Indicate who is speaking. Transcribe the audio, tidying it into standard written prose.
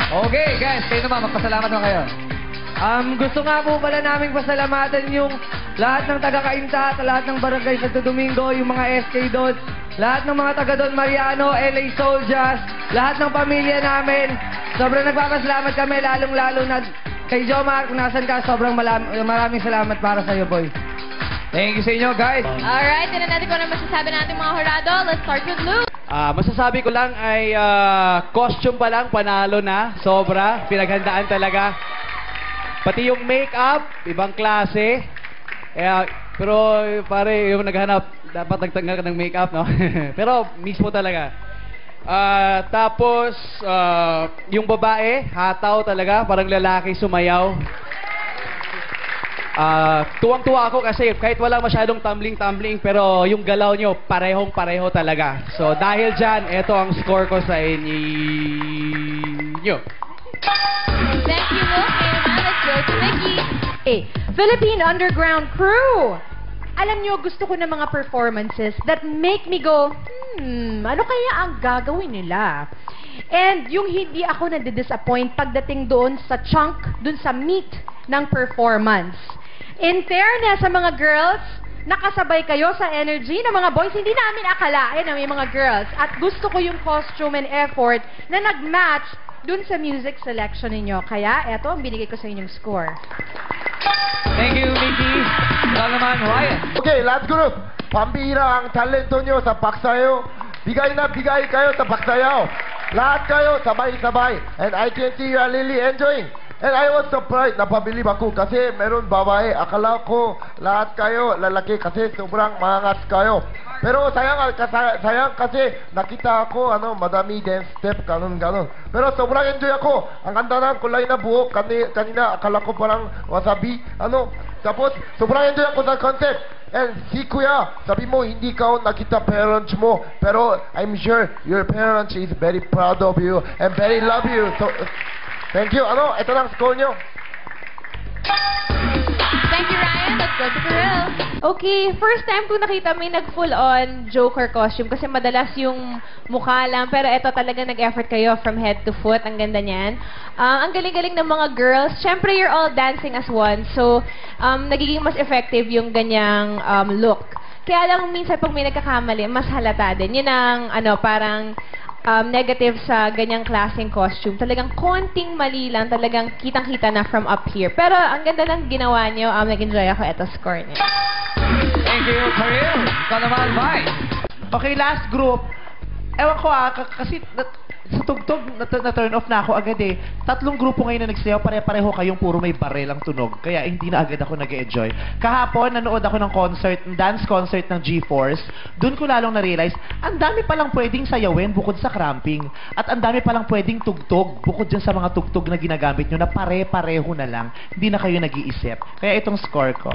Speaker 1: Okay, guys. Kayo naman, magpasalamat mo kayo.
Speaker 2: Gusto nga po pala naming pasalamatan yung lahat ng taga-Kainta, lahat ng Barangay Santo Domingo, yung mga SK doon, lahat ng mga taga Don Mariano, LA Soldiers, lahat ng pamilya namin. Sobrang nagpapasalamat kami, lalong-lalo na kay Jomar, kung nasan ka, sobrang maraming salamat para sa'yo, boy.
Speaker 1: Thank you sa inyo, guys.
Speaker 3: Alright, tinan natin kung ano masasabi natin mga hurado. Let's start with Luke.
Speaker 4: Masasabi ko lang ay costume pa lang, panalo na. Sobra, pinaghandaan talaga. Pati yung makeup, ibang klase. Pero pare, yung naghanap, dapat nagtanggal ka ng makeup, no? Pero mismo talaga. Tapos, yung babae, hataw talaga, parang lalaki sumayaw. Tuwang-tuwa ako kasi kahit wala masyadong tumbling-tumbling, pero yung galaw nyo, parehong-pareho talaga. So, dahil dyan, ito ang score ko sa inyo.
Speaker 3: Thank you, Luke. Ngayon naman, let's go to Nikki.
Speaker 5: Philippine Underground Crew! Alam nyo, gusto ko ng mga performances that make me go, ano kaya ang gagawin nila? And yung hindi ako nadi-disappoint pagdating doon sa chunk, doon sa meat ng performance. In fairness sa mga girls, nakasabay kayo sa energy ng mga boys. Hindi namin akalain na may mga girls. At gusto ko yung costume and effort na nag-match dun sa music selection ninyo. Kaya, eto ang binigay ko sa inyong score.
Speaker 1: Thank you, Mickey. Ikaw naman, Ryan.
Speaker 6: Okay, last group. Pambihira ang talento nyo sa paksayo. Bigay na bigay kayo sa paksayaw. Lahat kayo sabay-sabay. And I can see you are really enjoying. And I was surprised, napabilib ako kasi meron babae. Akala ko lahat kayo lalaki kasi sobrang mangas kayo. Pero sayang kasi nakita ako madami dance step, ganon. Pero sobrang enjoy ako. Ang ganda ng kulay na buhok. Kanina akala ko parang wasabi. Tapos sobrang enjoy ako sa concept. And si Kuya, sabi mo hindi ka nakita parents mo. Pero I'm sure your parents is very proud of you and very love you. So, thank you. Ito lang score nyo.
Speaker 3: Thank you, Ryan. Let's go to Karel.
Speaker 5: Okay, first time ko nakita may nag-full-on Joker costume kasi madalas yung mukha lang. Pero ito talaga nag-effort kayo from head to foot. Ang ganda niyan. Ang galing-galing ng mga girls. Siyempre, you're all dancing as one. So, nagiging mas effective yung ganyang look. Kaya lang minsan pag may nagkakamali, mas halata din. Yun ang parang negative sa ganyang klaseng costume. Talagang konting mali lang, talagang kitang-kita na from up here. Pero ang ganda ng ginawa nyo, nag-enjoy ako. Ito score niya.
Speaker 1: Thank you, Karel. Ikaw naman, Mike.
Speaker 7: Okay, last group. Ewan ko kasi sa tugtog, na-turn off na ako agad eh. 3 grupo ngayon na nagsayaw, pare-pareho kayong puro may barel ang tunog. Kaya hindi na agad ako nag-enjoy. Kahapon, nanood ako ng dance concert ng G-Force. Doon ko lalong na-realize, ang dami palang pwedeng sayawin bukod sa cramping. At ang dami palang pwedeng tugtog bukod dyan sa mga tugtog na ginagamit nyo na pare-pareho na lang. Hindi na kayo nag-iisip. Kaya itong score ko.